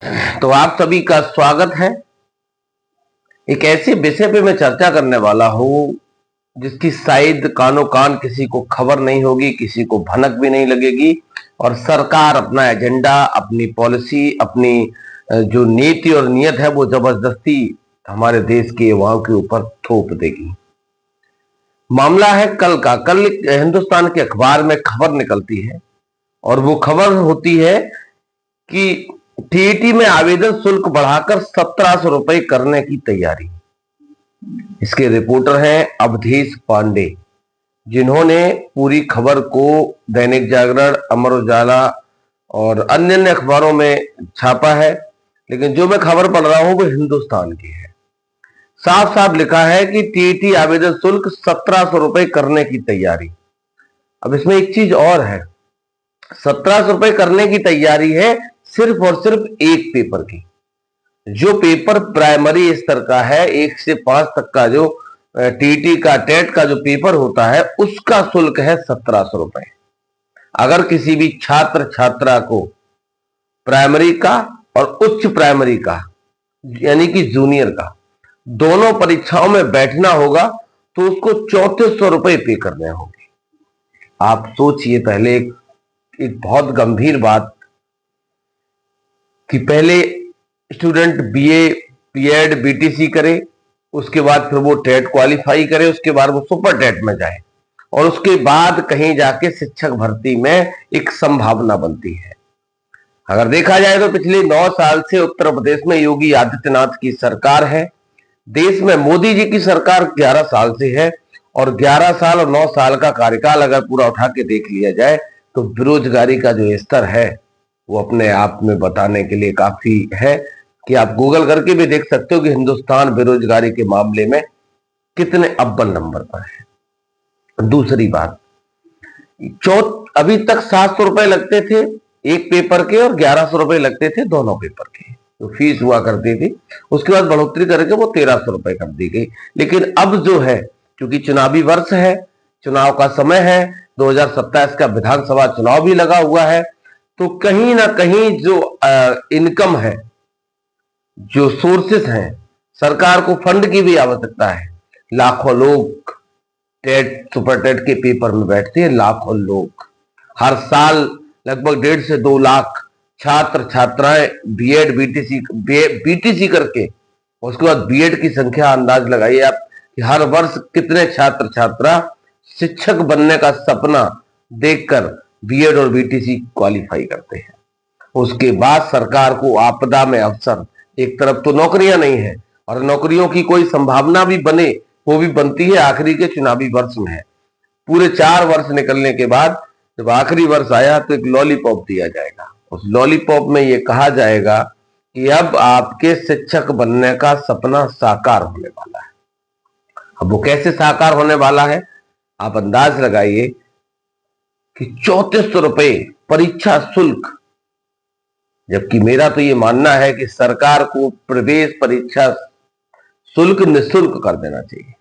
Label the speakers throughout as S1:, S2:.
S1: तो आप सभी का स्वागत है। एक ऐसे विषय पे मैं चर्चा करने वाला हूं जिसकी शायद कानो कान किसी को खबर नहीं होगी, किसी को भनक भी नहीं लगेगी, और सरकार अपना एजेंडा, अपनी पॉलिसी, अपनी जो नीति और नियत है वो जबरदस्ती हमारे देश के युवाओं के ऊपर थोप देगी। मामला है कल हिंदुस्तान के अखबार में खबर निकलती है और वो खबर होती है कि टीईटी में आवेदन शुल्क बढ़ाकर 1700 रुपए करने की तैयारी। इसके रिपोर्टर हैं अवधेश पांडे, जिन्होंने पूरी खबर को दैनिक जागरण, अमर उजाला और अन्य अखबारों में छापा है, लेकिन जो मैं खबर पढ़ रहा हूं वो हिंदुस्तान की है। साफ साफ लिखा है कि टीईटी आवेदन शुल्क 1700 रुपए करने की तैयारी। अब इसमें एक चीज और है, 1700 रुपए करने की तैयारी है सिर्फ और सिर्फ एक पेपर की। जो पेपर प्राइमरी स्तर का है, 1 से 5 तक का जो टीटी का टेट का जो पेपर होता है, उसका शुल्क है 1700 रुपए। अगर किसी भी छात्र छात्रा को प्राइमरी का और उच्च प्राइमरी का यानी कि जूनियर का दोनों परीक्षाओं में बैठना होगा तो उसको 3400 रुपए पे करने होंगे। आप सोचिए पहले एक बहुत गंभीर बात कि पहले स्टूडेंट बीए, बीएड, बीटीसी करे, उसके बाद फिर वो टेट क्वालिफाई करे, उसके बाद वो सुपर टेट में जाए और उसके बाद कहीं जाके शिक्षक भर्ती में एक संभावना बनती है। अगर देखा जाए तो पिछले 9 साल से उत्तर प्रदेश में योगी आदित्यनाथ की सरकार है, देश में मोदी जी की सरकार 11 साल से है, और 11 साल और 9 साल का कार्यकाल अगर पूरा उठा के देख लिया जाए तो बेरोजगारी का जो स्तर है वो अपने आप में बताने के लिए काफी है कि आप गूगल करके भी देख सकते हो कि हिंदुस्तान बेरोजगारी के मामले में कितने अव्वल नंबर पर है। दूसरी बात, अभी तक 700 रुपए लगते थे एक पेपर के और 1100 रुपए लगते थे दोनों पेपर के, तो फीस हुआ करती थी। उसके बाद बढ़ोतरी करके वो 1300 रुपए कर दी गई। लेकिन अब जो है, क्योंकि चुनावी वर्ष है, चुनाव का समय है, 2027 का विधानसभा चुनाव भी लगा हुआ है, तो कहीं ना कहीं जो इनकम है, जो सोर्सेस हैं, सरकार को फंड की भी आवश्यकता है। लाखों लोग टेट, सुपर टेट के पेपर में बैठते हैं, लाखों लोग हर साल लगभग 1.5 से 2 लाख छात्र छात्राएं बीएड, बीटीसी करके, उसके बाद बीएड की संख्या अंदाज लगाइए आप कि हर वर्ष कितने छात्र छात्रा शिक्षक बनने का सपना देखकर बीएड और बीटीसी क्वालिफाई करते हैं। उसके बाद सरकार को आपदा में अवसर, एक तरफ तो नौकरियां नहीं है और नौकरियों की कोई संभावना भी बने वो भी बनती है आखिरी के चुनावी वर्ष में है। पूरे 4 वर्ष निकलने के बाद जब आखिरी वर्ष आया तो एक लॉलीपॉप दिया जाएगा। उस लॉलीपॉप में ये कहा जाएगा कि अब आपके शिक्षक बनने का सपना साकार होने वाला है। अब वो कैसे साकार होने वाला है, आप अंदाज लगाइए कि 3400 रुपए परीक्षा शुल्क, जबकि मेरा तो ये मानना है कि सरकार को प्रवेश परीक्षा शुल्क निःशुल्क कर देना चाहिए,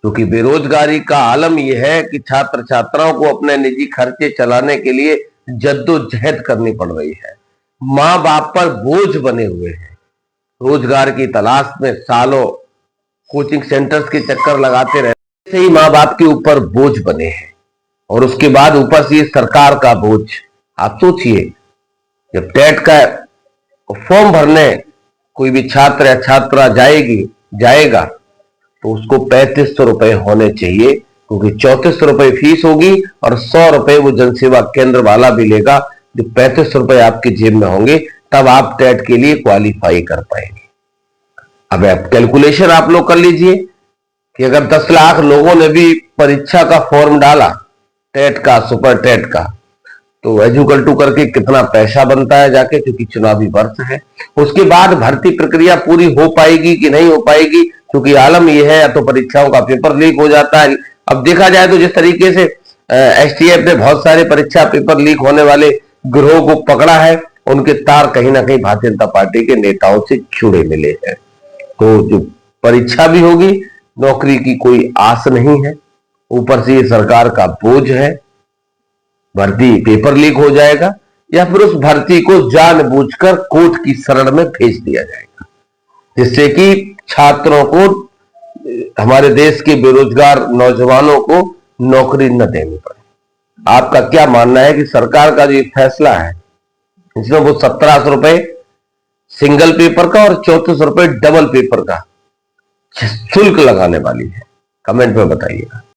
S1: क्योंकि बेरोजगारी का आलम यह है कि छात्र छात्राओं को अपने निजी खर्चे चलाने के लिए जद्दोजहद करनी पड़ रही है। माँ बाप पर बोझ बने हुए हैं, रोजगार की तलाश में सालों कोचिंग सेंटर्स के चक्कर लगाते रहते से ही माँ बाप के ऊपर बोझ बने हैं, और उसके बाद ऊपर से सरकार का बोझ। आप सोचिए, जब टेट का फॉर्म भरने कोई भी छात्र या छात्रा जाएगा तो उसको 3500 रुपए होने चाहिए, क्योंकि 3400 रुपए फीस होगी और 100 रुपए वो जनसेवा केंद्र वाला भी लेगा। जो 3500 रुपए आपकी जेब में होंगे तब आप टेट के लिए क्वालिफाई कर पाएंगे। अब आप कैलकुलेशन आप लोग कर लीजिए कि अगर 10 लाख लोगों ने भी परीक्षा का फॉर्म डाला, टेट का, सुपर टेट का, तो एजुकल टू करके कितना पैसा बनता है जाके, क्योंकि चुनावी वर्ष है। उसके बाद भर्ती प्रक्रिया पूरी हो पाएगी कि नहीं हो पाएगी, क्योंकि आलम यह है या तो परीक्षाओं का पेपर लीक हो जाता है। अब देखा जाए तो जिस तरीके से एसटीएफ ने बहुत सारे परीक्षा पेपर लीक होने वाले गिरोह को पकड़ा है, उनके तार कहीं ना कहीं भारतीय जनता पार्टी के नेताओं से जुड़े मिले हैं। तो जो परीक्षा भी होगी, नौकरी की कोई आस नहीं है, ऊपर से ये सरकार का बोझ है, भर्ती पेपर लीक हो जाएगा। या फिर उस भर्ती को जानबूझकर कोर्ट की शरण में भेज दिया जाएगा, जिससे कि छात्रों को, हमारे देश के बेरोजगार नौजवानों को नौकरी न देनी पड़े। आपका क्या मानना है कि सरकार का जो फैसला है, इसमें वो 1700 रुपए सिंगल पेपर का और 3400 रुपए डबल पेपर का शुल्क लगाने वाली है? कमेंट में बताइएगा।